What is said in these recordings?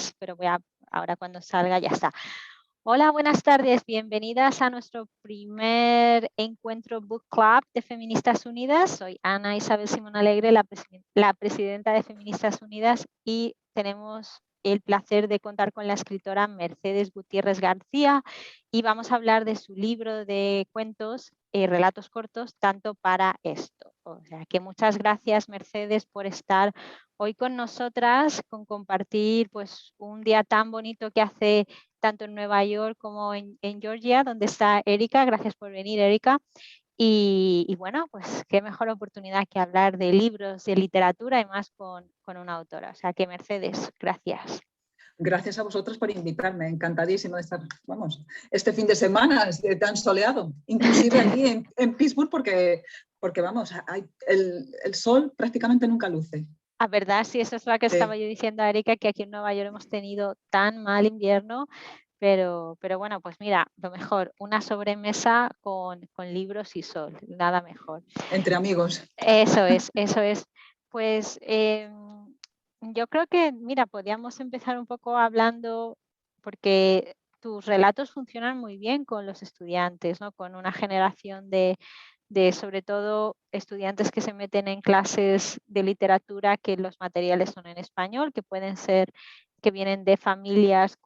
antes, pero ahora cuando salga ya está. Hola, buenas tardes, bienvenidas a nuestro primer encuentro Book Club de Feministas Unidas. Soy Ana Isabel Simón Alegre, la presidenta de Feministas Unidas, y tenemos el placer de contar con la escritora Mercedes Gutiérrez García, y vamos a hablar de su libro de cuentos, relatos cortos, tanto para esto. O sea que muchas gracias, Mercedes, por estar hoy con nosotras, con compartir pues un día tan bonito que hace tanto en Nueva York como en Georgia, donde está Erika. Gracias por venir, Erika. Y bueno, pues qué mejor oportunidad que hablar de libros, de literatura y más con una autora. O sea que Mercedes, gracias. Gracias a vosotros por invitarme, encantadísimo de estar, vamos, este fin de semana tan soleado, inclusive allí en Pittsburgh, porque vamos, el sol prácticamente nunca luce. A verdad, sí, eso es lo que estaba yo diciendo a Erika, que aquí en Nueva York hemos tenido tan mal invierno, pero bueno, pues mira, lo mejor, una sobremesa con libros y sol, nada mejor. Entre amigos. Eso es, eso es. Pues yo creo que, mira, podríamos empezar un poco hablando, porque tus relatos funcionan muy bien con los estudiantes, ¿no? Con una generación de sobre todo estudiantes que se meten en clases de literatura, que los materiales son en español, que pueden ser, que vienen de familias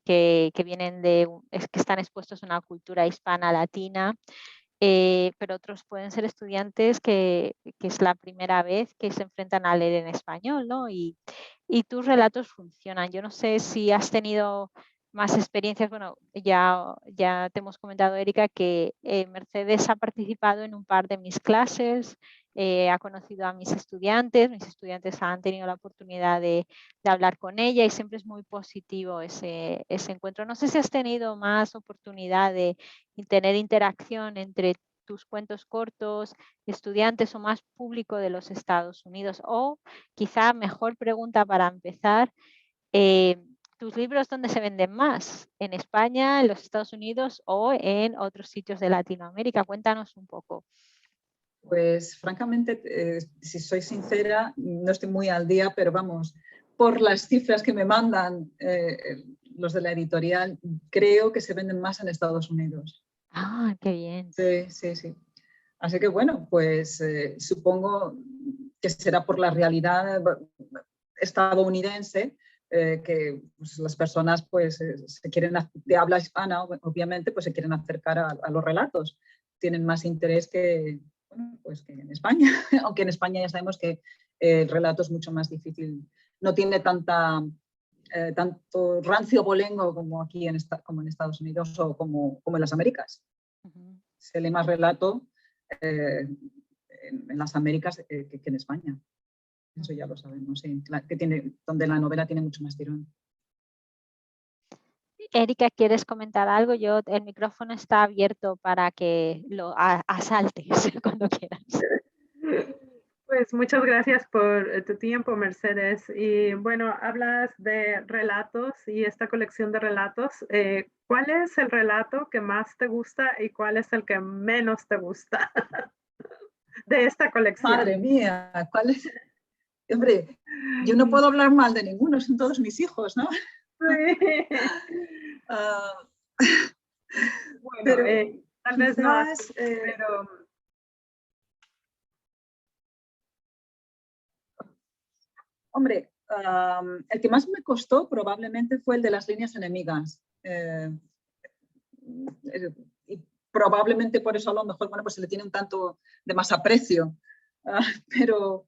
que vienen que están expuestos a una cultura hispana latina. Pero otros pueden ser estudiantes que es la primera vez que se enfrentan a leer en español, ¿no? Y tus relatos funcionan. Yo no sé si has tenido más experiencias. Bueno, ya te hemos comentado, Erika, que Mercedes ha participado en un par de mis clases, ha conocido a mis estudiantes han tenido la oportunidad de hablar con ella, y siempre es muy positivo ese encuentro. No sé si has tenido más oportunidad de tener interacción entre tus cuentos cortos, estudiantes o más público de los Estados Unidos. O quizá mejor pregunta para empezar, ¿tus libros dónde se venden más? ¿En España, en los Estados Unidos o en otros sitios de Latinoamérica? Cuéntanos un poco. Pues francamente, si soy sincera, no estoy muy al día, pero vamos, por las cifras que me mandan los de la editorial, creo que se venden más en Estados Unidos. Ah, qué bien. Sí, sí, sí. Así que bueno, pues supongo que será por la realidad estadounidense, que pues, las personas pues se quieren, de habla hispana obviamente, pues se quieren acercar a los relatos. Tienen más interés que, bueno, pues que en España, aunque en España ya sabemos que el relato es mucho más difícil, no tiene tanto rancio bolengo como aquí como en Estados Unidos o como en las Américas. Uh-huh. Se lee más relato en las Américas que en España. Eso ya lo sabemos, sí. Donde la novela tiene mucho más tirón. Erika, ¿quieres comentar algo? El micrófono está abierto para que lo asaltes cuando quieras. Pues muchas gracias por tu tiempo, Mercedes. Y bueno, hablas de relatos y esta colección de relatos. ¿Cuál es el relato que más te gusta y cuál es el que menos te gusta de esta colección? Madre mía, ¿cuál es? Hombre, yo no puedo hablar mal de ninguno, son todos mis hijos, ¿no? Sí. Bueno, pero tal vez no, pero hombre, el que más me costó probablemente fue el de las líneas enemigas. Y probablemente por eso a lo mejor, bueno, pues se le tiene un tanto de más aprecio. Pero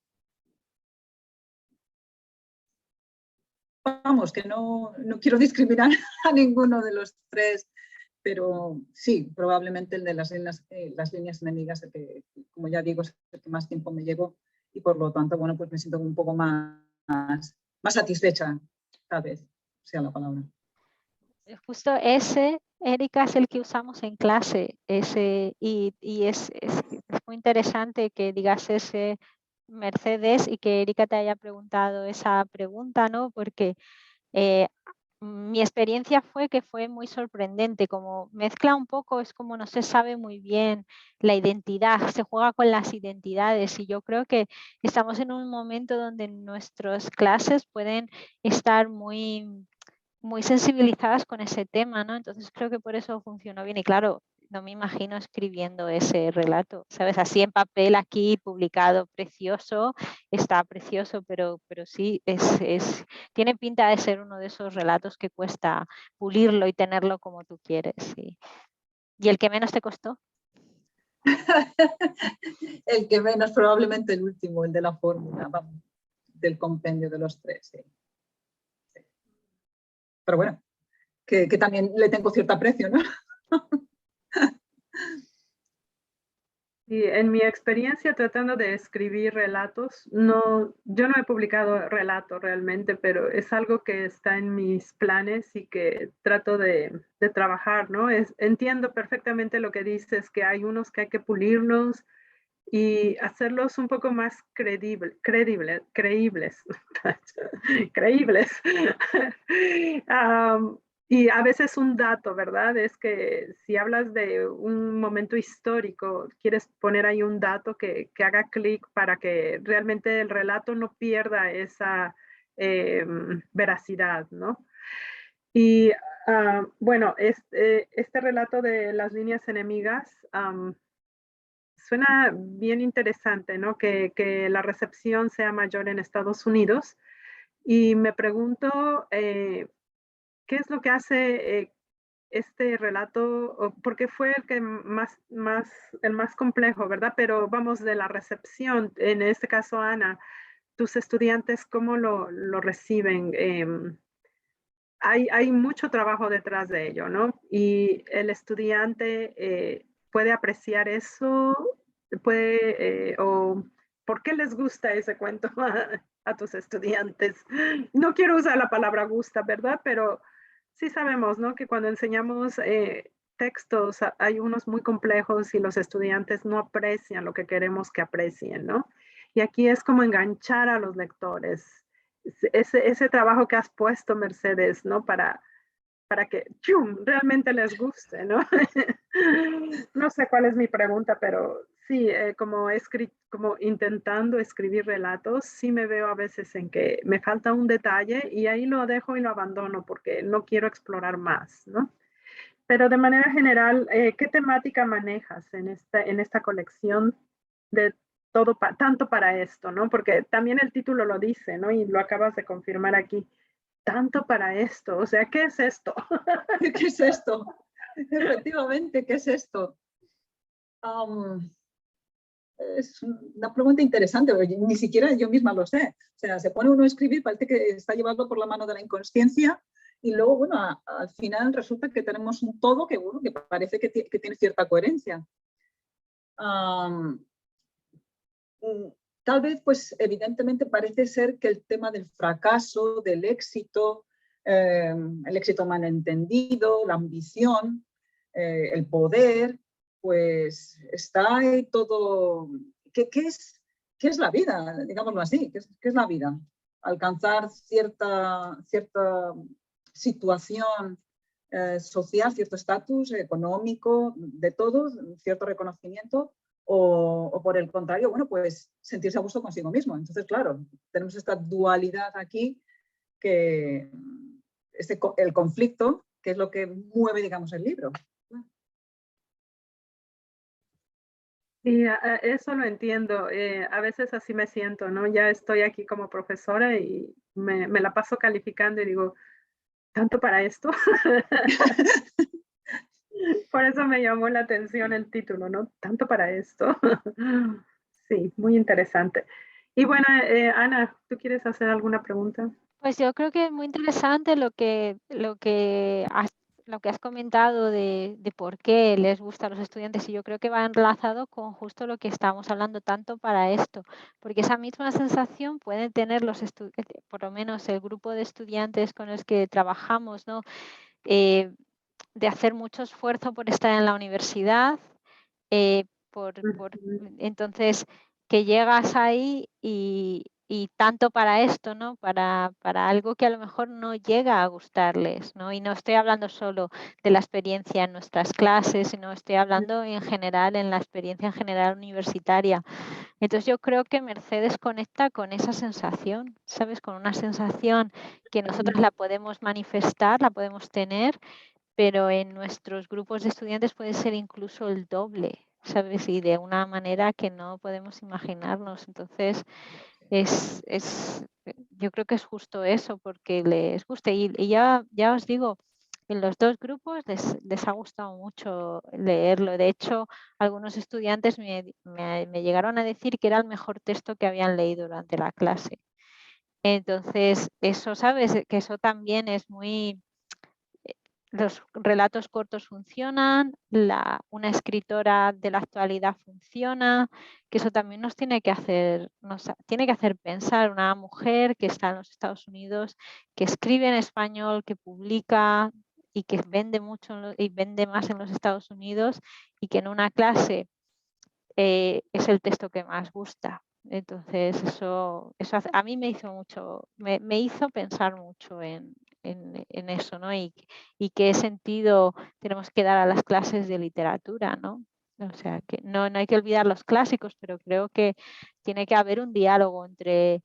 vamos, que no quiero discriminar a ninguno de los tres, pero sí, probablemente el de las líneas enemigas, el que, como ya digo, es el que más tiempo me llevo y por lo tanto, bueno, pues me siento un poco más satisfecha, tal vez sea la palabra. Justo ese, Erika, es el que usamos en clase, y es muy interesante que digas ese, Mercedes, y que Erika te haya preguntado esa pregunta, ¿no? Porque mi experiencia fue que fue muy sorprendente, como mezcla un poco, es como no se sabe muy bien la identidad, se juega con las identidades y yo creo que estamos en un momento donde nuestras clases pueden estar muy sensibilizadas con ese tema, ¿no? Entonces creo que por eso funcionó bien y claro, no me imagino escribiendo ese relato, ¿sabes? Así en papel aquí publicado, precioso, está precioso, pero sí, tiene pinta de ser uno de esos relatos que cuesta pulirlo y tenerlo como tú quieres. Sí. ¿Y el que menos te costó? El que menos, probablemente el último, el de la fórmula, vamos, del compendio de los 3. Sí. Sí. Pero bueno, que también le tengo cierto aprecio, ¿no? Y en mi experiencia tratando de escribir relatos, no, yo no he publicado relato realmente, pero es algo que está en mis planes y que trato de trabajar, ¿no? Entiendo perfectamente lo que dices, que hay unos que hay que pulirlos y hacerlos un poco más creíbles. Creíbles. Y a veces un dato, ¿verdad? Es que si hablas de un momento histórico, quieres poner ahí un dato que haga clic para que realmente el relato no pierda esa veracidad, ¿no? Y bueno, este relato de las líneas enemigas suena bien interesante, ¿no? Que la recepción sea mayor en Estados Unidos. Y me pregunto, ¿qué es lo que hace este relato? Porque fue el que el más complejo, ¿verdad? Pero vamos de la recepción, en este caso, Ana, tus estudiantes, ¿cómo lo reciben? Hay mucho trabajo detrás de ello, ¿no? Y el estudiante puede apreciar eso, o ¿por qué les gusta ese cuento a tus estudiantes? No quiero usar la palabra gusta, ¿verdad? Pero sí sabemos, ¿no? Que cuando enseñamos textos hay unos muy complejos y los estudiantes no aprecian lo que queremos que aprecien, ¿no? Y aquí es como enganchar a los lectores. Ese trabajo que has puesto, Mercedes, ¿no? Para que ¡chum! Realmente les guste, ¿no? No sé cuál es mi pregunta, pero sí, como intentando escribir relatos, sí me veo a veces en que me falta un detalle y ahí lo dejo y lo abandono porque no quiero explorar más, ¿no? Pero de manera general, ¿qué temática manejas en esta colección de todo, tanto para esto, ¿no? Porque también el título lo dice, ¿no? Y lo acabas de confirmar aquí. Tanto para esto, o sea, ¿qué es esto? ¿Qué es esto? Efectivamente, ¿qué es esto? Es una pregunta interesante, ni siquiera yo misma lo sé. O sea, se pone uno a escribir, parece que está llevado por la mano de la inconsciencia y luego, bueno, al final resulta que tenemos un todo que, bueno, que parece que tiene cierta coherencia. Tal vez, pues evidentemente parece ser que el tema del fracaso, del éxito, el éxito malentendido, la ambición, el poder, pues está ahí todo. ¿Qué es la vida? Digámoslo así, ¿qué es la vida? Alcanzar cierta situación social, cierto estatus económico, de todo, cierto reconocimiento, o por el contrario, bueno, pues sentirse a gusto consigo mismo. Entonces, claro, tenemos esta dualidad aquí, que el conflicto, que es lo que mueve, digamos, el libro. Sí, eso lo entiendo. A veces así me siento, ¿no? Ya estoy aquí como profesora y me la paso calificando y digo, ¿tanto para esto? Por eso me llamó la atención el título, ¿no? Tanto para esto. Sí, muy interesante. Y bueno, Ana, ¿tú quieres hacer alguna pregunta? Pues yo creo que es muy interesante lo que has comentado de por qué les gusta a los estudiantes y yo creo que va enlazado con justo lo que estamos hablando tanto para esto, porque esa misma sensación pueden tener por lo menos el grupo de estudiantes con los que trabajamos, ¿no? De hacer mucho esfuerzo por estar en la universidad, entonces que llegas ahí y tanto para esto, ¿no? Para algo que a lo mejor no llega a gustarles, ¿no? Y no estoy hablando solo de la experiencia en nuestras clases, sino estoy hablando en general, en la experiencia en general universitaria. Entonces yo creo que Mercedes conecta con esa sensación, ¿sabes? Con una sensación que nosotros la podemos manifestar, la podemos tener, pero en nuestros grupos de estudiantes puede ser incluso el doble, ¿sabes? Y de una manera que no podemos imaginarnos. Entonces, yo creo que es justo eso, porque les guste. Y ya os digo, en los dos grupos les ha gustado mucho leerlo. De hecho, algunos estudiantes me llegaron a decir que era el mejor texto que habían leído durante la clase. Entonces, eso, ¿sabes? Que eso también es muy... Los relatos cortos funcionan, una escritora de la actualidad funciona, que eso también nos tiene que hacer pensar. Una mujer que está en los Estados Unidos, que escribe en español, que publica y que vende mucho y vende más en los Estados Unidos, y que en una clase es el texto que más gusta. Entonces eso a mí me hizo mucho, me hizo pensar mucho en eso, ¿no? Y qué sentido tenemos que dar a las clases de literatura, ¿no? O sea, que no hay que olvidar los clásicos, pero creo que tiene que haber un diálogo entre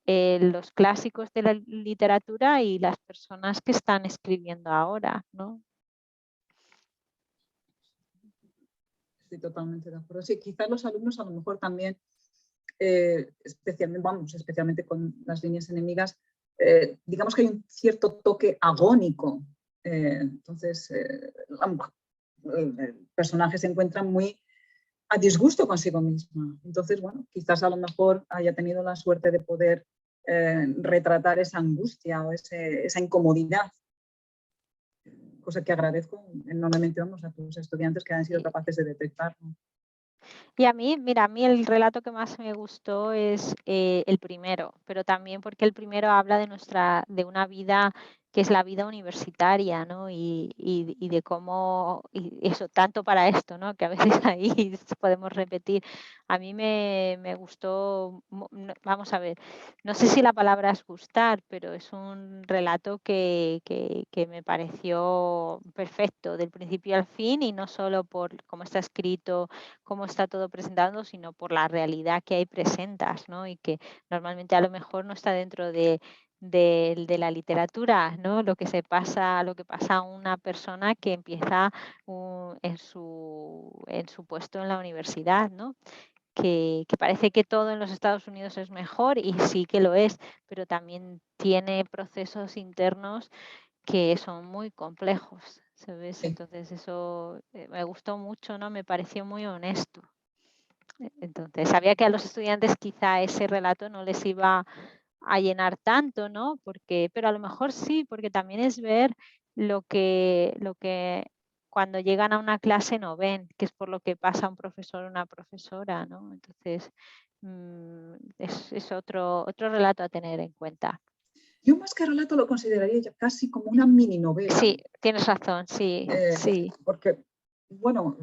los clásicos de la literatura y las personas que están escribiendo ahora, ¿no? Estoy totalmente de acuerdo. Sí, quizás los alumnos a lo mejor también, especialmente con las líneas enemigas, digamos que hay un cierto toque agónico. Entonces, el personaje se encuentra muy a disgusto consigo misma. Entonces, bueno, quizás a lo mejor haya tenido la suerte de poder retratar esa angustia o esa incomodidad, cosa que agradezco enormemente, vamos, a tus estudiantes que han sido capaces de detectarlo. Y a mí, mira, a mí el relato que más me gustó es el primero, pero también porque el primero habla de una vida que es la vida universitaria, ¿no? Y de cómo, y eso, tanto para esto, ¿no? Que a veces ahí podemos repetir. A mí me gustó, vamos a ver, no sé si la palabra es gustar, pero es un relato que me pareció perfecto del principio al fin, y no solo por cómo está escrito, cómo está todo presentado, sino por la realidad que ahí presentas, ¿no? Y que normalmente a lo mejor no está dentro de la literatura, ¿no? Lo que pasa a una persona que empieza en su puesto en la universidad, ¿no? Que parece que todo en los Estados Unidos es mejor, y sí que lo es, pero también tiene procesos internos que son muy complejos, ¿sabes? Sí. Entonces eso me gustó mucho, ¿no? Me pareció muy honesto. Entonces sabía que a los estudiantes quizá ese relato no les iba a llenar tanto, ¿no? Pero a lo mejor sí, porque también es ver lo que cuando llegan a una clase no ven, que es por lo que pasa un profesor o una profesora, ¿no? Entonces es otro relato a tener en cuenta. Yo más que relato lo consideraría ya casi como una mini novela. Sí, tienes razón, sí, sí. Porque, bueno,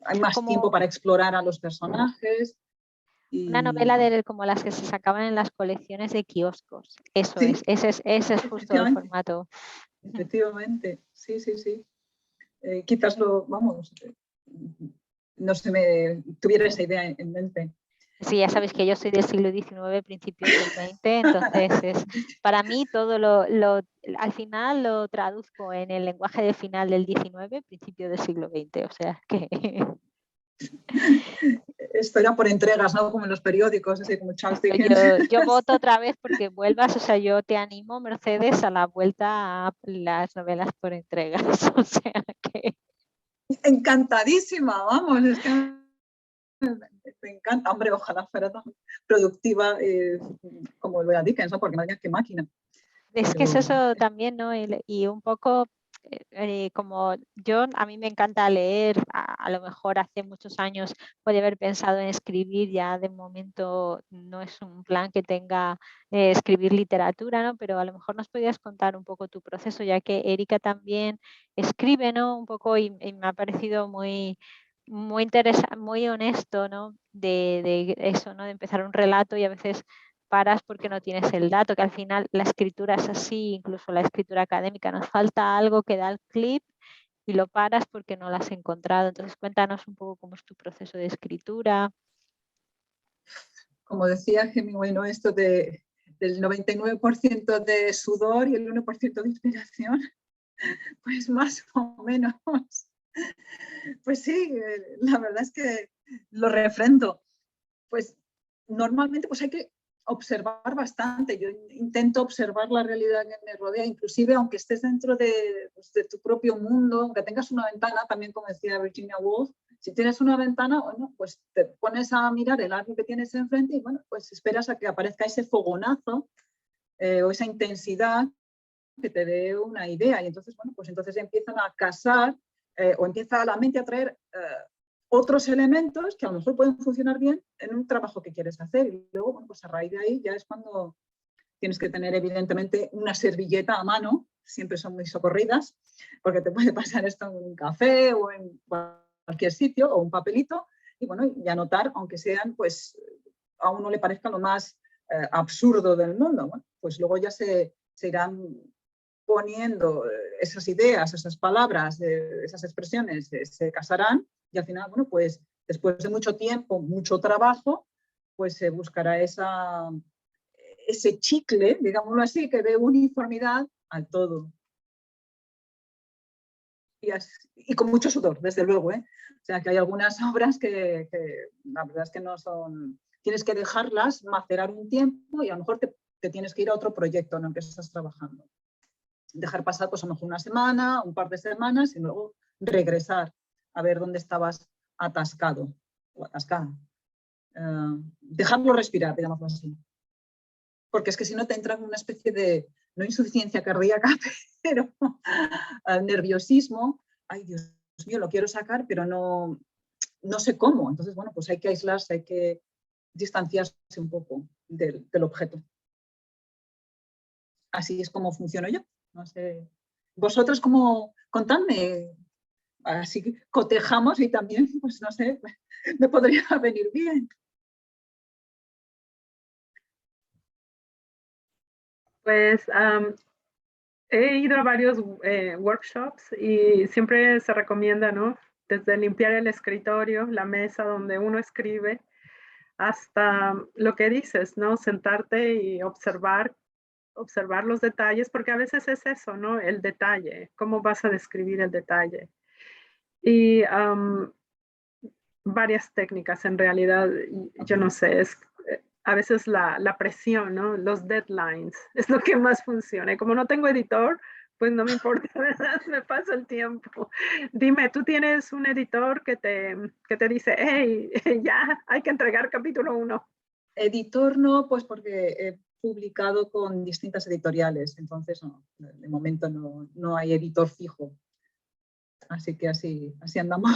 hay más tiempo para explorar a los personajes. Una novela como las que se sacaban en las colecciones de kioscos. Eso sí, es, ese es justo el formato. Efectivamente, sí, sí, sí. Quizás no se me tuviera esa idea en mente. Sí, ya sabéis que yo soy del siglo XIX, principios del XX, entonces para mí todo al final lo traduzco en el lenguaje de final del XIX, principio del siglo XX, o sea que... Esto era por entregas, ¿no? Como en los periódicos, así como Charles Dickens. Yo voto otra vez porque vuelvas, o sea, yo te animo, Mercedes, a la vuelta a las novelas por entregas, o sea que... Encantadísima, vamos, es que me encanta. Hombre, ojalá fuera tan productiva como lo era Dickens, ¿no? Porque madre, qué máquina. Es que es eso también, ¿no? Y un poco como a mí me encanta leer, a lo mejor hace muchos años podía haber pensado en escribir, ya de momento no es un plan que tenga escribir literatura, ¿no? Pero a lo mejor nos podías contar un poco tu proceso, ya que Erika también escribe, ¿no? Un poco, y me ha parecido muy interesante, muy honesto, ¿no? De eso, ¿no? De empezar un relato y a veces paras porque no tienes el dato, que al final la escritura es así, incluso la escritura académica, nos falta algo que da el clip y lo paras porque no lo has encontrado. Entonces cuéntanos un poco cómo es tu proceso de escritura. Como decía Hemingway, ¿no? Esto del 99% de sudor y el 1% de inspiración, pues más o menos. Pues sí, la verdad es que lo refrendo. Pues normalmente pues hay que observar bastante. Yo intento observar la realidad que me rodea, inclusive aunque estés dentro pues, de tu propio mundo, aunque tengas una ventana, también como decía Virginia Woolf, si tienes una ventana, bueno, pues te pones a mirar el árbol que tienes enfrente y bueno, pues esperas a que aparezca ese fogonazo o esa intensidad que te dé una idea. Y entonces, bueno, pues entonces empiezan a casar o empieza la mente a traer otros elementos que a lo mejor pueden funcionar bien en un trabajo que quieres hacer. Y luego, bueno, pues a raíz de ahí ya es cuando tienes que tener evidentemente una servilleta a mano, siempre son muy socorridas, porque te puede pasar esto en un café o en cualquier sitio, o un papelito, y bueno, y anotar, aunque sean, pues, a uno le parezca lo más absurdo del mundo. Bueno, pues luego ya se irán poniendo esas ideas, esas palabras, esas expresiones, se casarán y al final, bueno, pues después de mucho tiempo, mucho trabajo, pues se buscará ese chicle, digámoslo así, que dé uniformidad al todo. Y con mucho sudor, desde luego, ¿eh? O sea, que hay algunas obras que la verdad es que no son... Tienes que dejarlas macerar un tiempo y a lo mejor te tienes que ir a otro proyecto en el que estás trabajando. Dejar pasar pues a lo mejor una semana, un par de semanas y luego regresar a ver dónde estabas atascado o atascada. Dejarlo respirar, digamos así. Porque es que si no te entra en una especie de, no insuficiencia cardíaca, pero nerviosismo. Ay, Dios mío, lo quiero sacar, pero no sé cómo. Entonces, bueno, pues hay que aislarse, hay que distanciarse un poco del objeto. Así es como funciono yo. No sé. Vosotros, como contadme, así cotejamos y también, pues no sé, me podría venir bien. Pues he ido a varios workshops y siempre se recomienda, ¿no? Desde limpiar el escritorio, la mesa donde uno escribe, hasta lo que dices, ¿no? Sentarte y observar los detalles, porque a veces es eso, ¿no? El detalle, cómo vas a describir el detalle. Y varias técnicas en realidad, yo no sé, es a veces la presión, ¿no? Los deadlines es lo que más funciona. Y como no tengo editor, pues no me importa, ¿verdad? Me paso el tiempo. Dime, ¿tú tienes un editor que te dice, hey, ya hay que entregar capítulo 1? Editor no, pues porque he publicado con distintas editoriales, entonces no, de momento no hay editor fijo. Así que así andamos.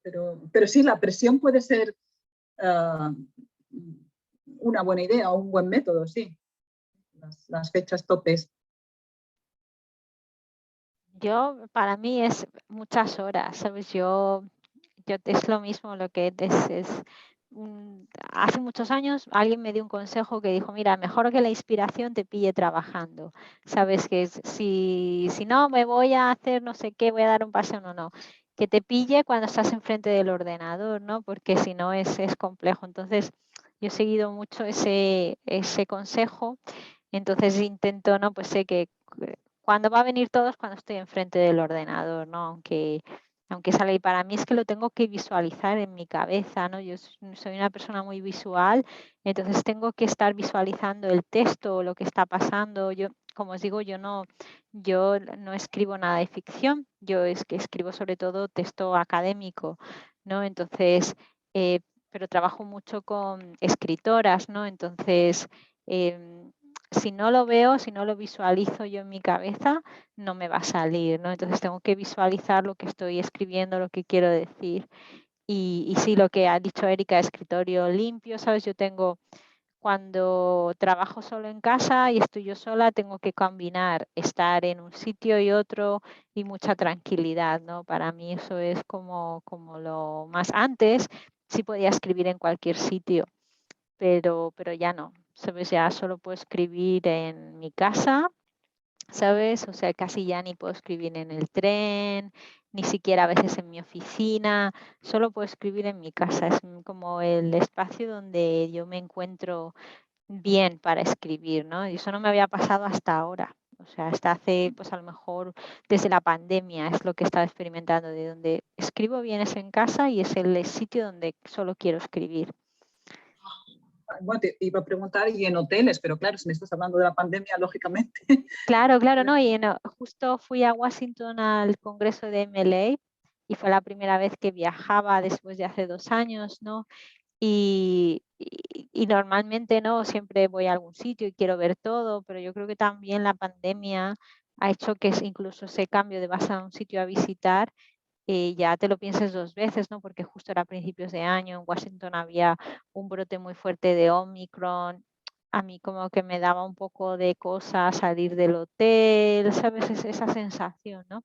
Pero sí, la presión puede ser una buena idea o un buen método, sí. Las fechas topes. Para mí es muchas horas, ¿sabes? Es lo mismo lo que hace muchos años alguien me dio un consejo que dijo, mira, mejor que la inspiración te pille trabajando, ¿sabes? Que si no me voy a hacer no sé qué, voy a dar un paseo, no, que te pille cuando estás enfrente del ordenador, ¿no? Porque si no es complejo. Entonces, yo he seguido mucho ese consejo, entonces intento, ¿no? Pues sé que cuando va a venir todo es cuando estoy enfrente del ordenador, ¿no? Aunque sale, y para mí es que lo tengo que visualizar en mi cabeza, ¿no? Yo soy una persona muy visual, entonces tengo que estar visualizando el texto, lo que está pasando. Yo, como os digo, yo no escribo nada de ficción, yo es que escribo sobre todo texto académico, ¿no? Entonces, pero trabajo mucho con escritoras, ¿no? Entonces, si no lo veo, si no lo visualizo yo en mi cabeza, no me va a salir, ¿no? Entonces tengo que visualizar lo que estoy escribiendo, lo que quiero decir. Y sí, lo que ha dicho Erika, escritorio limpio, ¿sabes? Yo cuando trabajo solo en casa y estoy yo sola, tengo que combinar estar en un sitio y otro y mucha tranquilidad, ¿no? Para mí eso es como lo más. Antes sí podía escribir en cualquier sitio, pero ya no, ¿sabes? Ya solo puedo escribir en mi casa, ¿sabes? O sea, casi ya ni puedo escribir en el tren, ni siquiera a veces en mi oficina, solo puedo escribir en mi casa. Es como el espacio donde yo me encuentro bien para escribir, ¿no? Y eso no me había pasado hasta ahora. O sea, hasta hace, pues a lo mejor desde la pandemia es lo que estaba experimentando, de donde escribo bien es en casa y es el sitio donde solo quiero escribir. Bueno, te iba a preguntar, y en hoteles, pero claro, si me estás hablando de la pandemia, lógicamente. Claro, no, y justo fui a Washington al congreso de MLA y fue la primera vez que viajaba después de hace 2 años, ¿no? Y normalmente, ¿no? Siempre voy a algún sitio y quiero ver todo, pero yo creo que también la pandemia ha hecho que incluso ese cambio de vas a un sitio a visitar, ya te lo pienses 2 veces, ¿no? Porque justo era a principios de año, en Washington había un brote muy fuerte de Omicron. A mí como que me daba un poco de cosa salir del hotel, ¿sabes? Esa sensación, ¿no?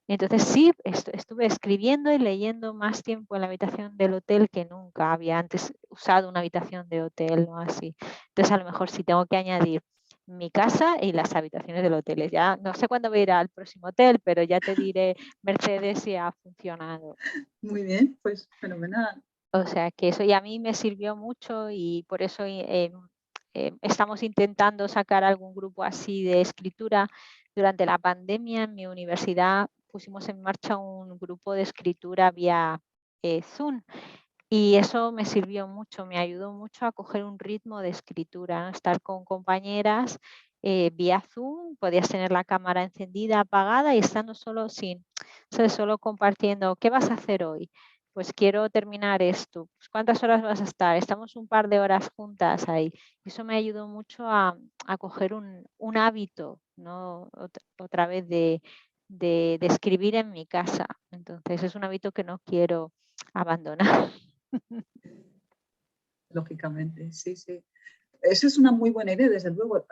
Entonces sí, estuve escribiendo y leyendo más tiempo en la habitación del hotel que nunca había antes usado una habitación de hotel, ¿no? Así. Entonces a lo mejor sí tengo que añadir mi casa y las habitaciones del hotel. Ya no sé cuándo voy a ir al próximo hotel, pero ya te diré, Mercedes, si ha funcionado. Muy bien, pues fenomenal. O sea que eso y a mí me sirvió mucho y por eso estamos intentando sacar algún grupo así de escritura. Durante la pandemia en mi universidad pusimos en marcha un grupo de escritura vía Zoom y eso me sirvió mucho, me ayudó mucho a coger un ritmo de escritura, ¿no? Estar con compañeras vía Zoom, podías tener la cámara encendida, apagada y estando solo ¿sabes? Solo compartiendo, ¿qué vas a hacer hoy? Pues quiero terminar esto. Pues, ¿cuántas horas vas a estar? Estamos un par de horas juntas ahí. Eso me ayudó mucho a coger un hábito, ¿no? Otra vez de escribir en mi casa. Entonces es un hábito que no quiero abandonar. Lógicamente, sí, sí. Esa es una muy buena idea, desde luego.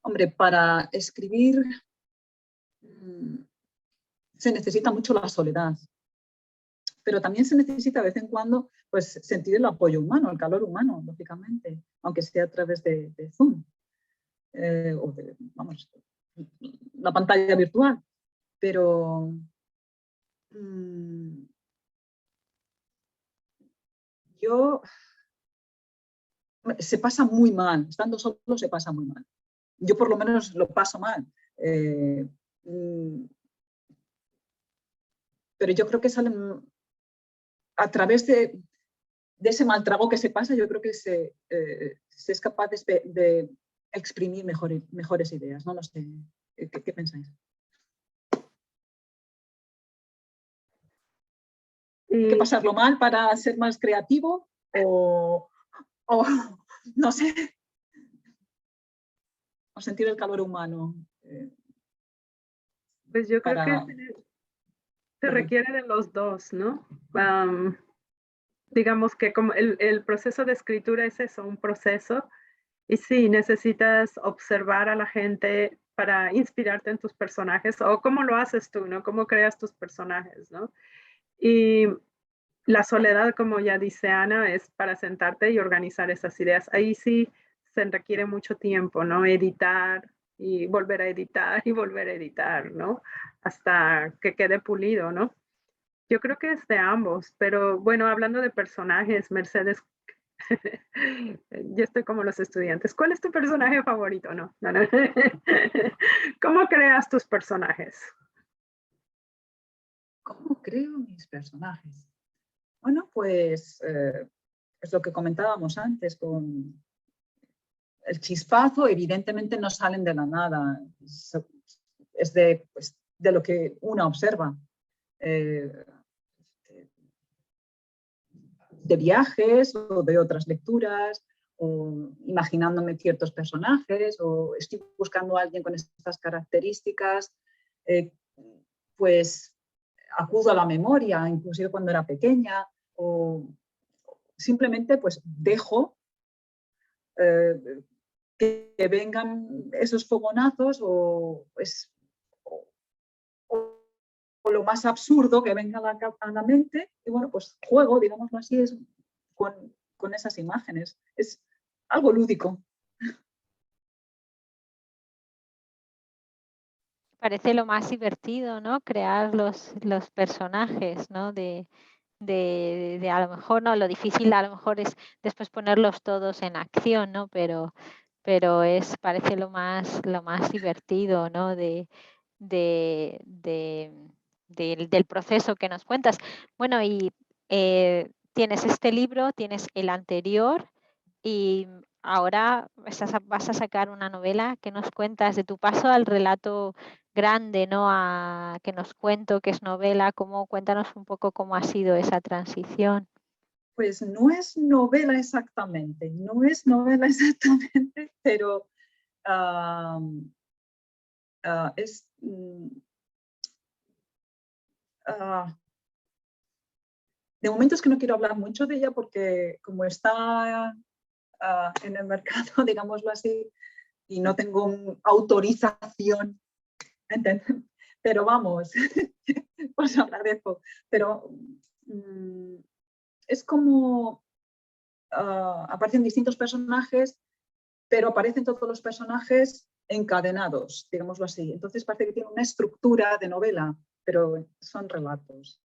Hombre, para escribir se necesita mucho la soledad, pero también se necesita de vez en cuando pues, sentir el apoyo humano, el calor humano, lógicamente, aunque sea a través de Zoom o de, vamos, la pantalla virtual. Pero yo se pasa muy mal, estando solo se pasa muy mal. Yo por lo menos lo paso mal. Pero yo creo que salen a través de ese mal trago que se pasa, yo creo que se es capaz de exprimir mejores ideas. No lo sé. ¿Qué pensáis? ¿Hay que pasarlo mal para ser más creativo? O no sé, o sentir el calor humano. Pues yo creo que Para... se requiere de los dos, ¿no? Digamos que como el proceso de escritura es eso, un proceso, y sí, necesitas observar a la gente para inspirarte en tus personajes, o cómo lo haces tú, ¿no? Cómo creas tus personajes, ¿no? Y la soledad, como ya dice Ana, es para sentarte y organizar esas ideas. Ahí sí se requiere mucho tiempo, ¿no? Editar y volver a editar y volver a editar, ¿no? Hasta que quede pulido, ¿no? Yo creo que es de ambos, pero bueno, hablando de personajes, Mercedes, yo estoy como los estudiantes. ¿Cuál es tu personaje favorito? No, no, no. ¿Cómo creas tus personajes? ¿Cómo creo mis personajes? Bueno, pues es lo que comentábamos antes, con el chispazo, evidentemente no salen de la nada, es pues, de lo que una observa. De viajes o de otras lecturas, o imaginándome ciertos personajes, o estoy buscando a alguien con estas características, pues acudo a la memoria, inclusive cuando era pequeña, o simplemente pues dejo que vengan esos fogonazos pues, o lo más absurdo que venga a la mente, y bueno, pues juego, digámoslo así, con con esas imágenes. Es algo lúdico. Parece lo más divertido, ¿no? Crear los personajes, ¿no? De a lo mejor, ¿no? Lo difícil a lo mejor es después ponerlos todos en acción, ¿no? Pero parece lo más divertido, ¿no? De, de- del proceso que nos cuentas. Bueno, y tienes este libro, tienes el anterior y ahora vas a sacar una novela que nos cuentas de tu paso al relato grande, ¿no? A que nos cuento que es novela, cuéntanos un poco cómo ha sido esa transición. Pues no es novela exactamente, no es novela exactamente, pero es... de momento es que no quiero hablar mucho de ella porque como está en el mercado, digámoslo así, y no tengo autorización, ¿entiendes? Pero vamos, os agradezco. Pero es como aparecen distintos personajes, pero aparecen todos los personajes encadenados, digámoslo así. Entonces parece que tiene una estructura de novela, pero son relatos.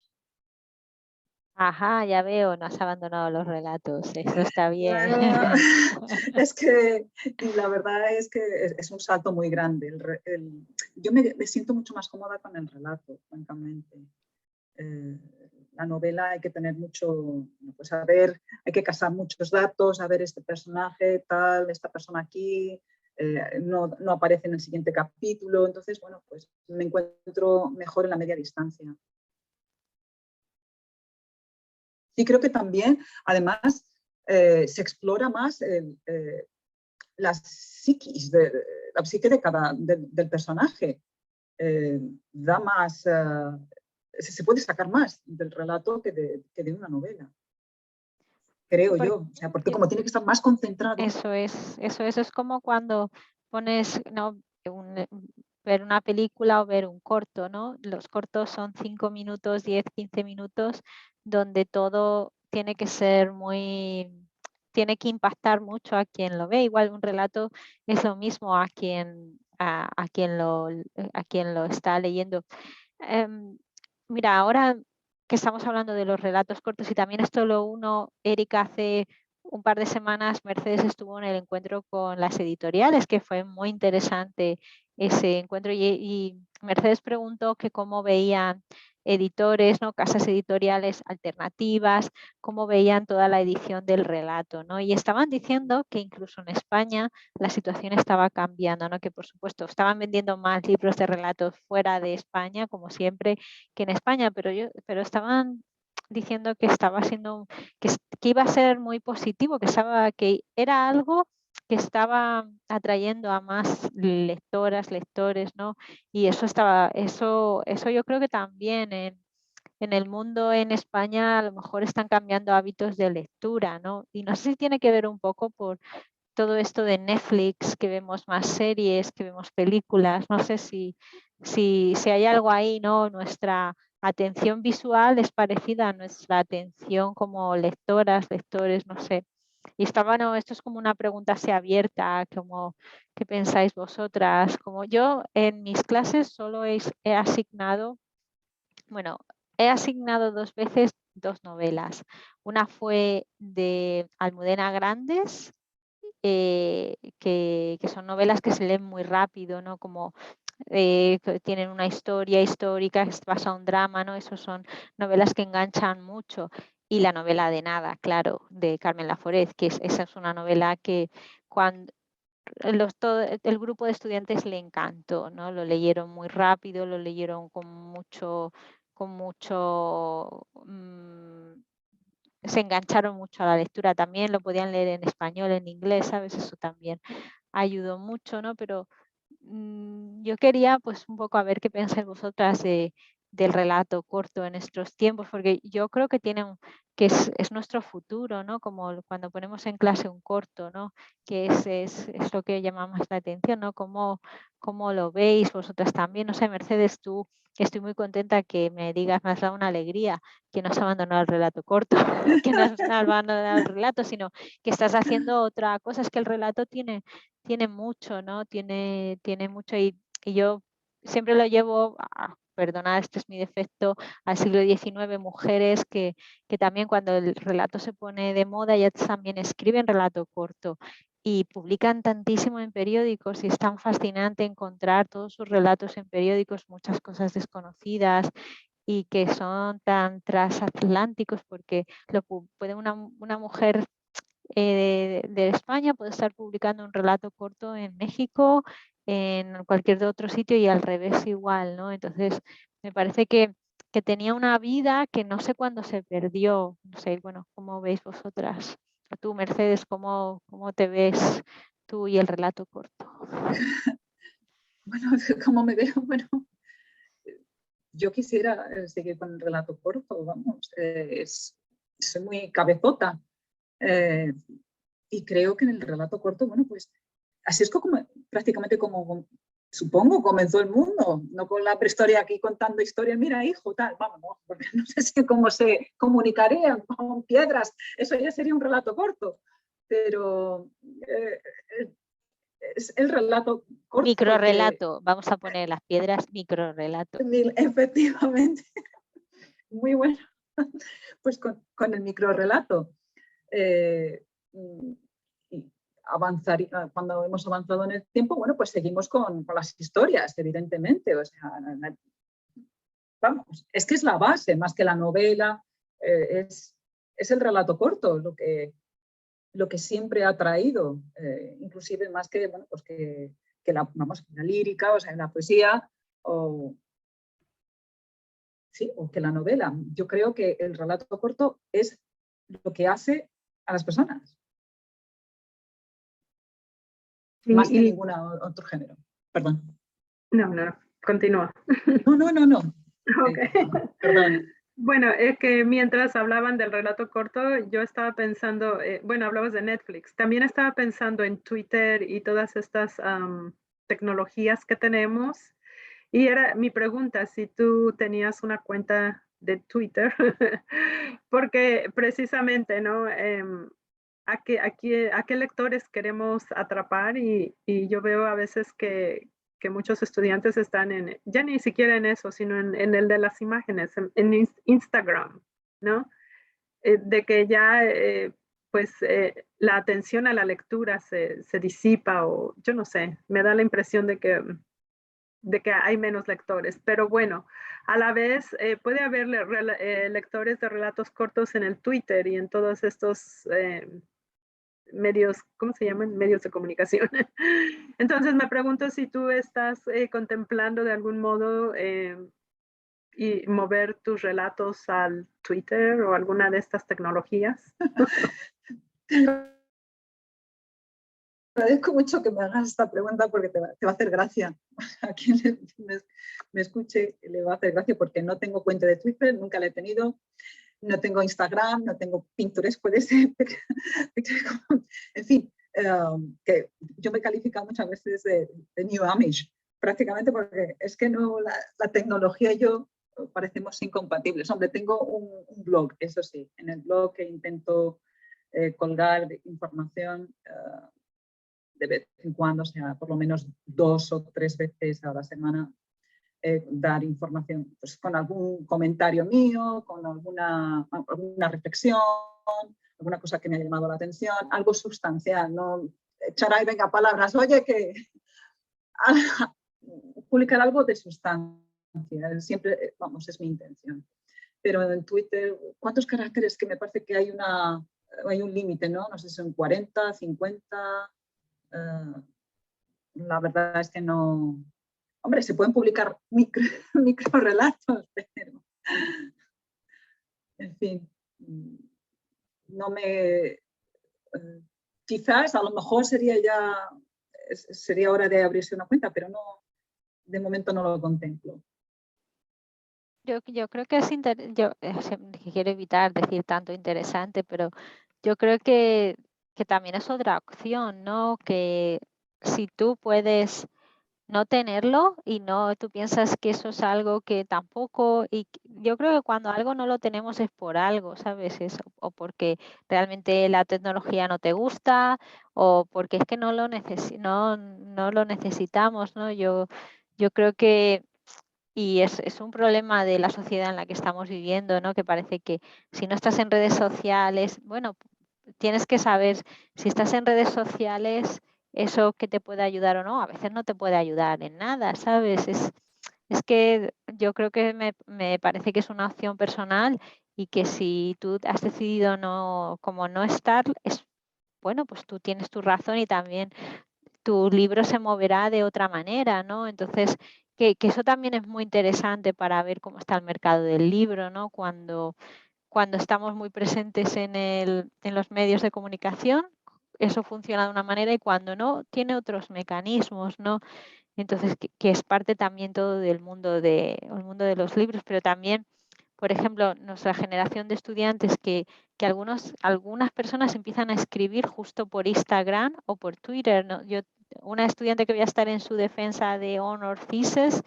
Ajá, ya veo, no has abandonado los relatos, eso está bien. Bueno, es que la verdad es que es un salto muy grande. Yo me siento mucho más cómoda con el relato, francamente. La novela hay que tener mucho, pues hay que casar muchos datos, a ver este personaje, tal, esta persona aquí, no aparece en el siguiente capítulo. Entonces, bueno, pues me encuentro mejor en la media distancia. Y creo que también, además, se explora más la psiquis, la psique del personaje. Da más, se puede sacar más del relato que de una novela, creo yo. O sea, porque como tiene que estar más concentrado. Eso es como cuando pones, ¿no? Ver una película o ver un corto, ¿no? Los cortos son 5 minutos, 10, 15 minutos, donde todo tiene que ser tiene que impactar mucho a quien lo ve. Igual un relato es lo mismo a quien lo está leyendo. Mira, ahora que estamos hablando de los relatos cortos y también esto lo uno, Erika, hace un par de semanas Mercedes estuvo en el encuentro con las editoriales, que fue muy interesante ese encuentro y Mercedes preguntó que cómo veían editores, ¿no? Casas editoriales alternativas, cómo veían toda la edición del relato, ¿no? Y estaban diciendo que incluso en España la situación estaba cambiando, ¿no? Que por supuesto estaban vendiendo más libros de relatos fuera de España, como siempre, que en España, pero estaban diciendo que estaba siendo que iba a ser muy positivo, que era algo que estaba atrayendo a más lectoras, lectores, ¿no? Y eso yo creo que también en el mundo en España a lo mejor están cambiando hábitos de lectura, ¿no? Y no sé si tiene que ver un poco por todo esto de Netflix, que vemos más series, que vemos películas, no sé si hay algo ahí, ¿no? Nuestra atención visual es parecida a nuestra atención como lectoras, lectores, no sé. Y no, esto es como una pregunta así abierta, como ¿qué pensáis vosotras? Como yo en mis clases solo he asignado, bueno, he asignado 2 veces 2 novelas. Una fue de Almudena Grandes, que son novelas que se leen muy rápido, ¿no? Como que tienen una historia histórica, que pasa un drama, ¿no? Esos son novelas que enganchan mucho. Y la novela de Nada, claro, de Carmen Laforet, esa es una novela que cuando todo el grupo de estudiantes le encantó, ¿no? Lo leyeron muy rápido, lo leyeron con mucho se engancharon mucho a la lectura también, lo podían leer en español, en inglés, ¿sabes? Eso también ayudó mucho, ¿no? Pero yo quería pues un poco a ver qué pensáis vosotras del relato corto en estos tiempos, porque yo creo que que es nuestro futuro, ¿no? Como cuando ponemos en clase un corto, ¿no? Que es lo que llama más la atención, ¿no? ¿Cómo lo veis vosotras también? No sé, Mercedes, tú, estoy muy contenta que me digas, me has dado una alegría que no has abandonado el relato corto, que no has abandonado el relato, sino que estás haciendo otra cosa. Es que el relato tiene mucho, ¿no? Tiene mucho y yo siempre lo llevo, perdonad, este es mi defecto, al siglo XIX, mujeres que también cuando el relato se pone de moda, ellas también escriben relato corto y publican tantísimo en periódicos y es tan fascinante encontrar todos sus relatos en periódicos, muchas cosas desconocidas y que son tan transatlánticos porque puede una mujer de España puede estar publicando un relato corto en México, en cualquier otro sitio y al revés igual, ¿no? Entonces, me parece que tenía una vida que no sé cuándo se perdió. No sé, bueno, ¿cómo veis vosotras? Tú, Mercedes, ¿cómo te ves tú y el relato corto? Bueno, ¿cómo me veo? Bueno, yo quisiera seguir con el relato corto, vamos, soy muy cabezota y creo que en el relato corto, bueno, pues así es como prácticamente como supongo comenzó el mundo, no con la prehistoria aquí contando historias, mira hijo, tal, vamos, no, porque no sé si cómo se comunicarían con piedras, eso ya sería un relato corto, pero es el relato corto. Microrrelato, vamos a poner las piedras, microrrelato. Efectivamente, muy bueno, pues con el microrrelato. Cuando hemos avanzado en el tiempo, bueno, pues seguimos con las historias, evidentemente. O sea, vamos, es que es la base, más que la novela, es el relato corto lo que siempre ha traído, inclusive más que, bueno, pues que la lírica, o sea, la poesía, sí, o que la novela. Yo creo que el relato corto es lo que hace a las personas. Más que ningún otro género. Perdón. No, continúa. No. Okay. Perdón. Bueno, es que mientras hablaban del relato corto, yo estaba pensando, bueno, hablabas de Netflix, también estaba pensando en Twitter y todas estas tecnologías que tenemos. Y era mi pregunta, si tú tenías una cuenta de Twitter, porque precisamente, ¿no? ¿A qué lectores queremos atrapar? Y yo veo a veces que muchos estudiantes están ya ni siquiera en eso, sino en el de las imágenes, en Instagram, ¿no? De que ya, pues, la atención a la lectura se disipa o yo no sé, me da la impresión de que hay menos lectores, pero bueno, a la vez puede haber lectores de relatos cortos en el Twitter y en todos estos medios, ¿cómo se llaman? Medios de comunicación. Entonces me pregunto si tú estás contemplando de algún modo y mover tus relatos al Twitter o alguna de estas tecnologías. Te agradezco mucho que me hagas esta pregunta porque te va a hacer gracia. A quien me escuche le va a hacer gracia porque no tengo cuenta de Twitter, nunca la he tenido. No tengo Instagram, no tengo Pinterest, puede ser. En fin, que yo me he calificado muchas veces de New Amish, prácticamente porque es que no, la tecnología y yo parecemos incompatibles. Hombre, tengo un blog, eso sí, en el blog que intento colgar información de vez en cuando, o sea, por lo menos 2 o 3 veces a la semana, dar información pues, con algún comentario mío, con alguna reflexión, alguna cosa que me ha llamado la atención, algo sustancial, no echar ahí, venga, palabras, oye, que publicar algo de sustancia, siempre, vamos, es mi intención. Pero en Twitter, ¿cuántos caracteres? Que me parece que hay un límite, ¿no? No sé si son 40, 50. La verdad es que no. Hombre, se pueden publicar microrelatos, pero en fin, no me. Quizás a lo mejor sería hora de abrirse una cuenta, pero no, de momento no lo contemplo. Yo creo que que quiero evitar decir tanto interesante, pero yo creo que también es otra opción, ¿no? Que si tú puedes no tenerlo y no, tú piensas que eso es algo que tampoco, yo creo que cuando algo no lo tenemos es por algo, ¿sabes? O porque realmente la tecnología no te gusta o porque es que no lo necesitamos, ¿no? Yo creo que y es un problema de la sociedad en la que estamos viviendo, ¿no? Que parece que si no estás en redes sociales, bueno, tienes que saber si estás en redes sociales, eso que te puede ayudar o no. A veces no te puede ayudar en nada, ¿sabes? Es que yo creo que me parece que es una opción personal y que si tú has decidido como no estar, bueno, pues tú tienes tu razón y también tu libro se moverá de otra manera, ¿no? Entonces, que eso también es muy interesante para ver cómo está el mercado del libro, ¿no? Cuando estamos muy presentes en los medios de comunicación, eso funciona de una manera y cuando no, tiene otros mecanismos, ¿no? Entonces, que es parte también todo el mundo de los libros, pero también, por ejemplo, nuestra generación de estudiantes que algunas personas empiezan a escribir justo por Instagram o por Twitter, ¿no? Una estudiante que voy a estar en su defensa de honor thesis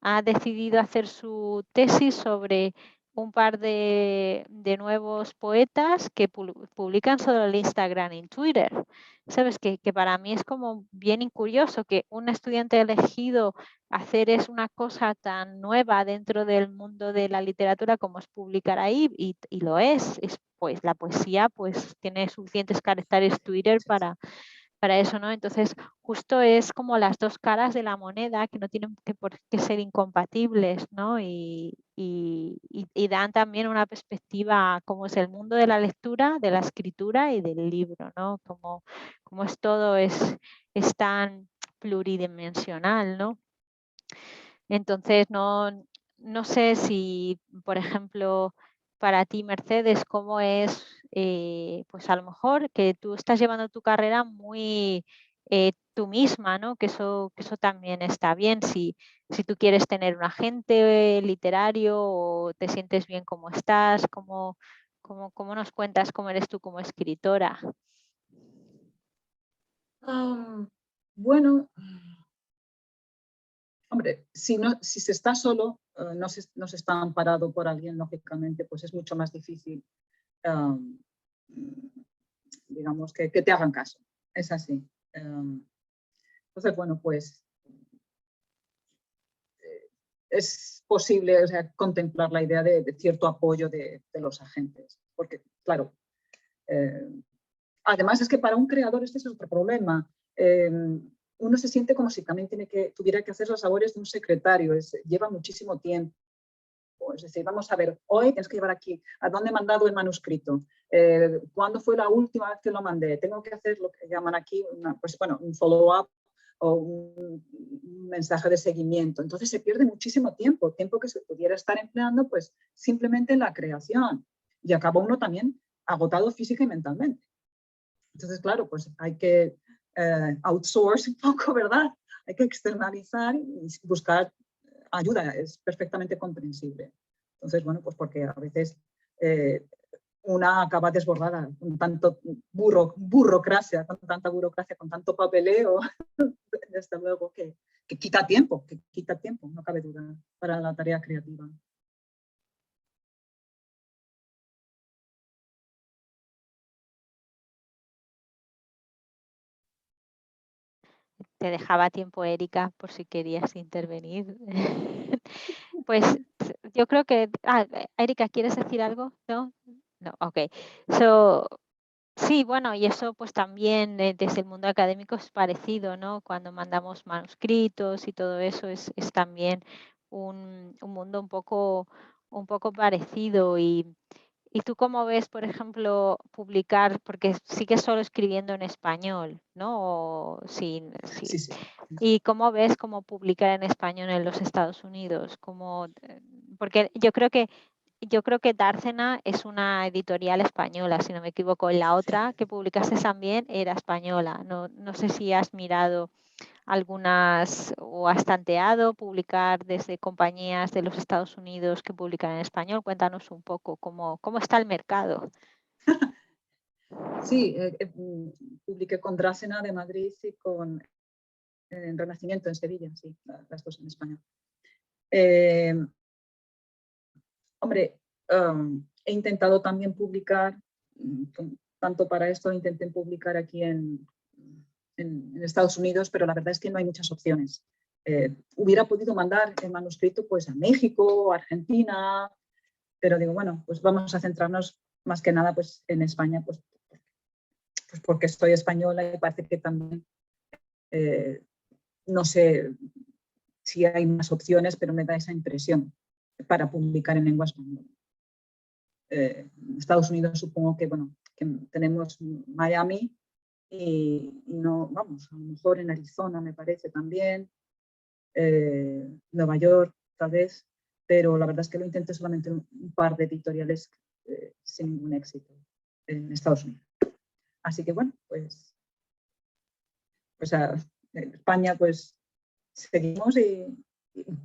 ha decidido hacer su tesis sobre un par de nuevos poetas que publican sobre el Instagram y Twitter. Sabes que para mí es como bien curioso que un estudiante ha elegido hacer es una cosa tan nueva dentro del mundo de la literatura como es publicar ahí y lo es pues la poesía pues tiene suficientes caracteres Twitter para eso, ¿no? Entonces, justo es como las dos caras de la moneda que no tienen por qué ser incompatibles, ¿no? Y dan también una perspectiva como es el mundo de la lectura, de la escritura y del libro, ¿no? Como es todo, es tan pluridimensional, ¿no? Entonces, no sé si, por ejemplo, para ti, Mercedes, cómo es, pues a lo mejor que tú estás llevando tu carrera muy tú misma, ¿no? Que eso también está bien. Si tú quieres tener un agente literario o te sientes bien como estás, cómo nos cuentas cómo eres tú como escritora. Bueno, hombre, si se está solo, no se está amparado por alguien, lógicamente, pues es mucho más difícil, digamos, que te hagan caso. Es así. Entonces, bueno, pues es posible, o sea, contemplar la idea de cierto apoyo de los agentes. Porque, claro, además es que para un creador este es otro problema. Uno se siente como si también tuviera que hacer las labores de un secretario. Lleva muchísimo tiempo. Es decir, vamos a ver, hoy tienes que llevar aquí, ¿a dónde he mandado el manuscrito? ¿Cuándo fue la última vez que lo mandé? Tengo que hacer lo que llaman aquí un follow-up o un mensaje de seguimiento. Entonces se pierde muchísimo tiempo que se pudiera estar empleando pues simplemente en la creación. Y acaba uno también agotado física y mentalmente. Entonces, claro, pues hay que outsource un poco, ¿verdad? Hay que externalizar y buscar ayuda, es perfectamente comprensible. Entonces, bueno, pues porque a veces una acaba desbordada con tanto burocracia, con tanta burocracia, con tanto papeleo, desde luego que quita tiempo, no cabe duda, para la tarea creativa. Te dejaba tiempo, Erika, por si querías intervenir. Pues yo creo que... Erika, ¿quieres decir algo? ¿No? No, ok. Sí, bueno, y eso pues también desde el mundo académico es parecido, ¿no? Cuando mandamos manuscritos y todo eso es también un mundo un poco parecido. ¿Y tú cómo ves, por ejemplo, publicar, porque sigues solo escribiendo en español, ¿no? Sí. Sí, sí. ¿Y cómo ves cómo publicar en español en los Estados Unidos? Porque yo creo que Dárcena es una editorial española, si no me equivoco. La otra que publicaste también era española. No sé si has mirado algunas o has tanteado publicar desde compañías de los Estados Unidos que publican en español? Cuéntanos un poco cómo está el mercado. Sí, publiqué con Drásena de Madrid y con Renacimiento en Sevilla, sí, las dos en español. Hombre, he intentado también publicar, tanto para esto intenté publicar aquí en Estados Unidos, pero la verdad es que no hay muchas opciones. Hubiera podido mandar el manuscrito pues, a México, Argentina, pero digo, bueno, pues vamos a centrarnos más que nada pues, en España, pues porque soy española y parece que también, no sé si hay más opciones, pero me da esa impresión para publicar en lengua española. Estados Unidos supongo que, bueno, que tenemos Miami y no, vamos, a lo mejor en Arizona me parece también, Nueva York tal vez, pero la verdad es que lo intenté solamente en un par de editoriales sin ningún éxito en Estados Unidos. Así que bueno, pues en España pues seguimos y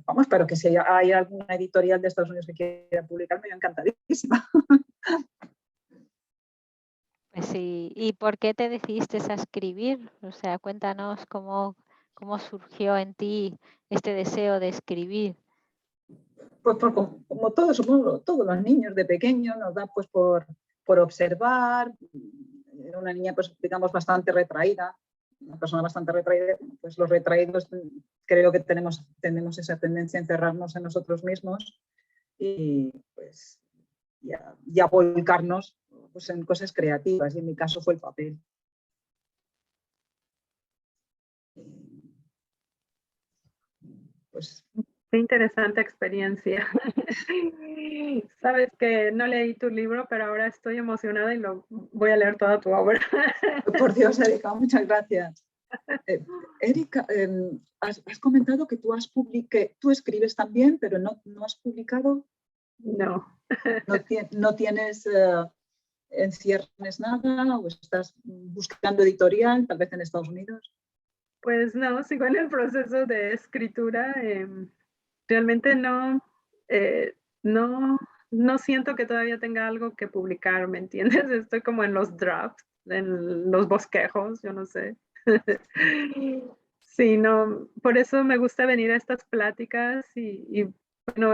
vamos, pero que si hay alguna editorial de Estados Unidos que quiera publicarme, yo encantadísima. Pues sí. ¿Y por qué te decidiste a escribir? O sea, cuéntanos cómo surgió en ti este deseo de escribir. Pues como todos, somos todos los niños de pequeño, nos da pues por observar. Era una niña pues digamos bastante retraída, una persona bastante retraída, pues los retraídos creo que tenemos esa tendencia a encerrarnos en nosotros mismos y pues y a volcarnos pues, en cosas creativas, y en mi caso fue el papel. Pues Qué interesante experiencia. Sabes que no leí tu libro, pero ahora estoy emocionada y voy a leer toda tu obra. por Dios, Erika, muchas gracias. Erika, has comentado que tú escribes también, pero no has publicado. No. No tienes en ciernes nada, o estás buscando editorial, tal vez en Estados Unidos. Pues no, sigo en el proceso de escritura. Realmente no siento que todavía tenga algo que publicar, ¿me entiendes? Estoy como en los drafts, en los bosquejos, yo no sé. Sí, no, por eso me gusta venir a estas pláticas y bueno,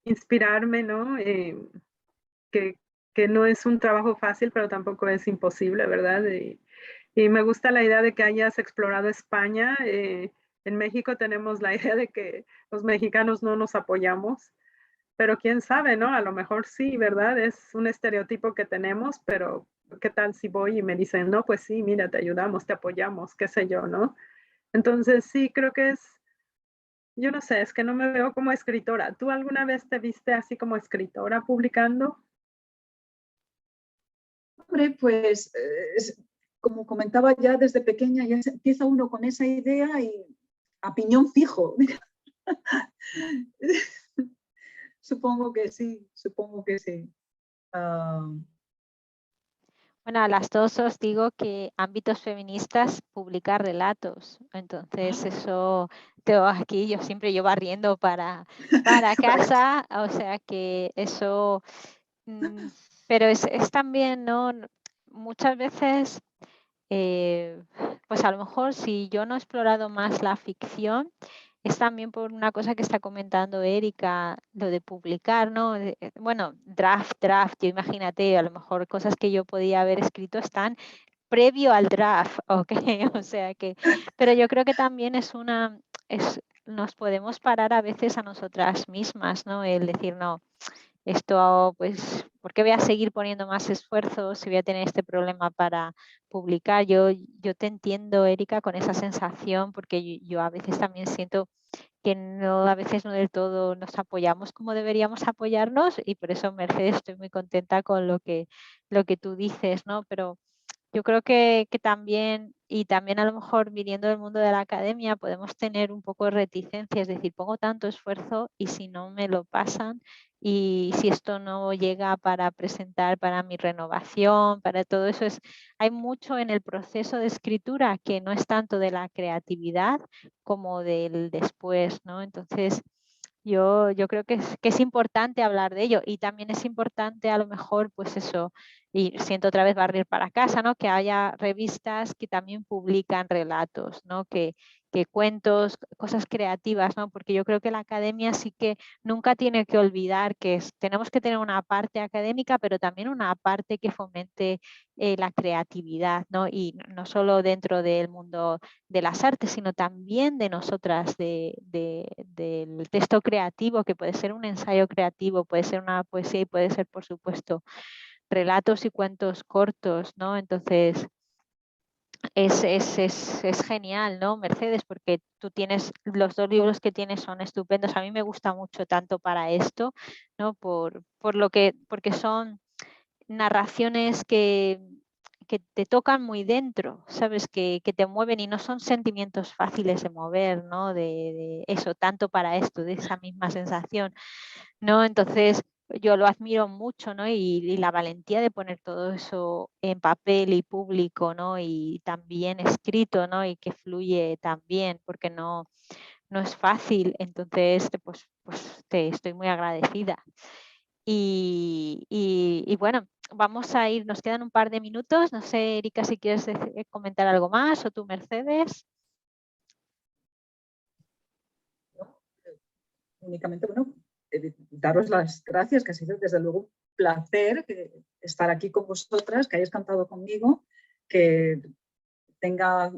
inspirarme, ¿no? Que no es un trabajo fácil, pero tampoco es imposible, ¿verdad? Y me gusta la idea de que hayas explorado España. En México tenemos la idea de que los mexicanos no nos apoyamos, pero quién sabe, ¿no? A lo mejor sí, ¿verdad? Es un estereotipo que tenemos, pero ¿qué tal si voy y me dicen, no, pues sí, mira, te ayudamos, te apoyamos, qué sé yo, ¿no? Entonces sí, creo que yo no sé, es que no me veo como escritora. ¿Tú alguna vez te viste así como escritora publicando? Hombre, pues como comentaba ya desde pequeña, ya empieza uno con esa idea y a piñón fijo. Supongo que sí, supongo que sí. Bueno, a las dos os digo que ámbitos feministas publicar relatos. Entonces eso, aquí yo siempre yo barriendo para casa, o sea que eso, pero es también, ¿no? Muchas veces, pues a lo mejor si yo no he explorado más la ficción, es también por una cosa que está comentando Erika, lo de publicar, ¿no? Bueno, draft, yo imagínate, a lo mejor cosas que yo podía haber escrito están previo al draft, ¿ok? O sea que, pero yo creo que también nos podemos parar a veces a nosotras mismas, ¿no? El decir, no, esto, pues, ¿por qué voy a seguir poniendo más esfuerzo si voy a tener este problema para publicar? Yo te entiendo, Erika, con esa sensación, porque yo a veces también siento que a veces no del todo nos apoyamos como deberíamos apoyarnos, y por eso, Mercedes, estoy muy contenta con lo que tú dices, ¿no? Pero yo creo que también, y también a lo mejor viniendo del mundo de la academia, podemos tener un poco de reticencia, es decir, pongo tanto esfuerzo y si no me lo pasan, y si esto no llega para presentar para mi renovación, para todo eso, hay mucho en el proceso de escritura que no es tanto de la creatividad como del después, ¿no? Entonces, yo creo que es importante hablar de ello y también es importante a lo mejor, pues eso, y siento otra vez barrer para casa, ¿no? Que haya revistas que también publican relatos, ¿no? Que cuentos, cosas creativas, ¿no? Porque yo creo que la academia sí que nunca tiene que olvidar que tenemos que tener una parte académica, pero también una parte que fomente la creatividad, ¿no? Y no solo dentro del mundo de las artes, sino también de nosotras, del texto creativo, que puede ser un ensayo creativo, puede ser una poesía y puede ser, por supuesto, relatos y cuentos cortos, ¿no? Entonces, es genial, ¿no, Mercedes? Porque tú tienes, los 2 libros que tienes son estupendos. A mí me gusta mucho tanto para esto, ¿no? Porque son narraciones que te tocan muy dentro, ¿sabes? Que te mueven y no son sentimientos fáciles de mover, ¿no? De eso, tanto para esto, de esa misma sensación, ¿no? Entonces, yo lo admiro mucho, ¿no? Y la valentía de poner todo eso en papel y público, ¿no? Y también escrito, ¿no? Y que fluye también, porque no es fácil. Entonces, pues te estoy muy agradecida. Y bueno, vamos a ir, nos quedan un par de minutos. No sé, Erika, si quieres comentar algo más o tú, Mercedes. Únicamente, bueno, daros las gracias, que ha sido desde luego un placer estar aquí con vosotras, que hayáis cantado conmigo, que tenga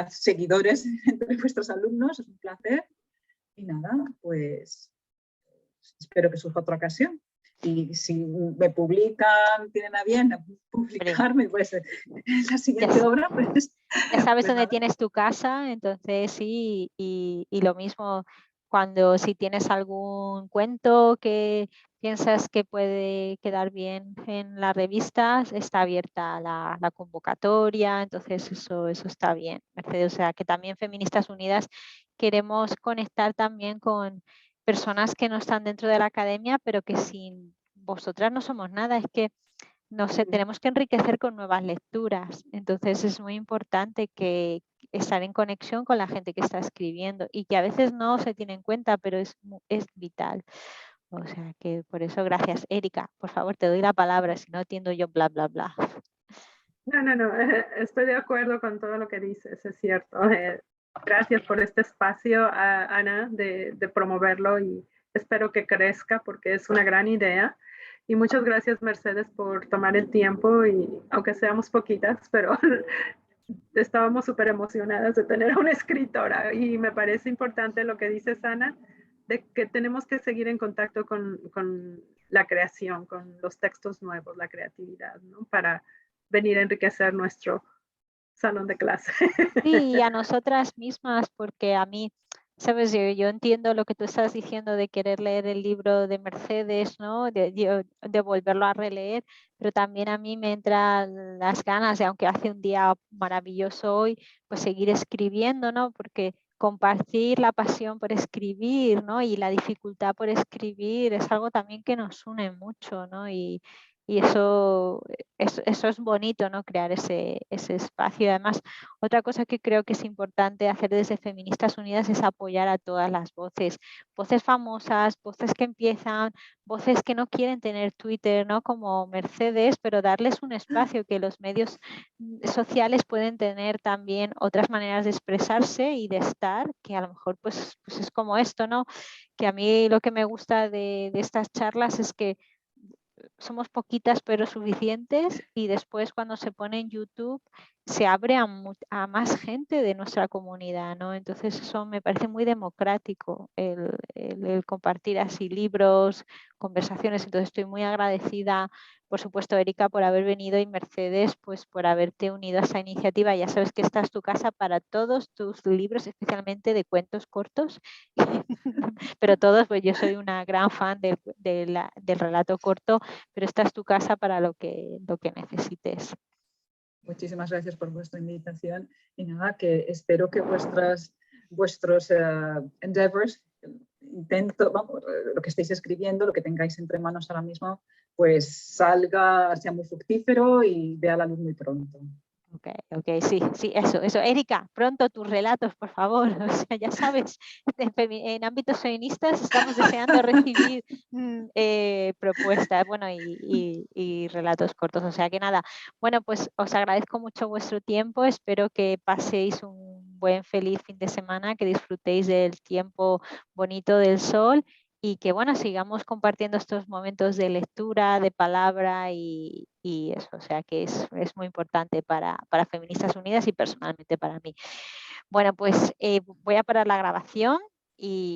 seguidores entre vuestros alumnos, es un placer. Y nada, pues espero que surja otra ocasión. Y si me publican, tienen a bien publicarme, pues la siguiente obra, pues... Ya sabes pues dónde nada. tienes tu casa, entonces sí, y lo mismo cuando si tienes algún cuento que piensas que puede quedar bien en las revistas, está abierta la convocatoria, entonces eso está bien, Mercedes. O sea, que también Feministas Unidas queremos conectar también con personas que no están dentro de la academia, pero que sin vosotras no somos nada. Es que tenemos que enriquecer con nuevas lecturas. Entonces es muy importante que estar en conexión con la gente que está escribiendo y que a veces no se tiene en cuenta, pero es vital. O sea que por eso gracias. Erika, por favor, te doy la palabra, si no entiendo yo bla, bla, bla. No, estoy de acuerdo con todo lo que dices, es cierto. Gracias por este espacio, Ana, de promoverlo y espero que crezca porque es una gran idea. Y muchas gracias, Mercedes, por tomar el tiempo y aunque seamos poquitas, pero estábamos súper emocionadas de tener a una escritora y me parece importante lo que dices, Ana, de que tenemos que seguir en contacto con la creación, con los textos nuevos, la creatividad, ¿no? Para venir a enriquecer nuestro salón de clase. Sí, y a nosotras mismas, porque a mí, sabes, yo entiendo lo que tú estás diciendo de querer leer el libro de Mercedes, ¿no? De volverlo a releer, pero también a mí me entran las ganas de, aunque hace un día maravilloso hoy, pues seguir escribiendo, ¿no? Porque compartir la pasión por escribir, ¿no? Y la dificultad por escribir es algo también que nos une mucho, ¿no? Y eso es bonito, ¿no? Crear ese espacio. Y además, otra cosa que creo que es importante hacer desde Feministas Unidas es apoyar a todas las voces, voces famosas, voces que empiezan, voces que no quieren tener Twitter, ¿no? Como Mercedes, pero darles un espacio, que los medios sociales pueden tener también otras maneras de expresarse y de estar, que a lo mejor pues es como esto, ¿no? Que a mí lo que me gusta de estas charlas es que somos poquitas pero suficientes, y después cuando se pone en YouTube se abre a más gente de nuestra comunidad, ¿no? Entonces eso me parece muy democrático, el compartir así libros, conversaciones. Entonces estoy muy agradecida, por supuesto, Erika, por haber venido, y Mercedes, pues por haberte unido a esta iniciativa. Ya sabes que esta es tu casa para todos tus libros, especialmente de cuentos cortos. Pero todos, pues yo soy una gran fan del relato corto, pero esta es tu casa para lo que necesites. Muchísimas gracias por vuestra invitación y nada, que espero que vuestros endeavors, intento, vamos, lo que estéis escribiendo, lo que tengáis entre manos ahora mismo, pues salga, sea muy fructífero y vea la luz muy pronto. Ok, sí, eso. Erika, pronto tus relatos, por favor. O sea, ya sabes, en ámbitos feministas estamos deseando recibir propuestas, bueno, y relatos cortos. O sea que nada, bueno, pues os agradezco mucho vuestro tiempo. Espero que paséis un buen, feliz fin de semana, que disfrutéis del tiempo bonito del sol y que, bueno, sigamos compartiendo estos momentos de lectura, de palabra y eso, o sea que es muy importante para Feministas Unidas y personalmente para mí. Bueno, pues voy a parar la grabación y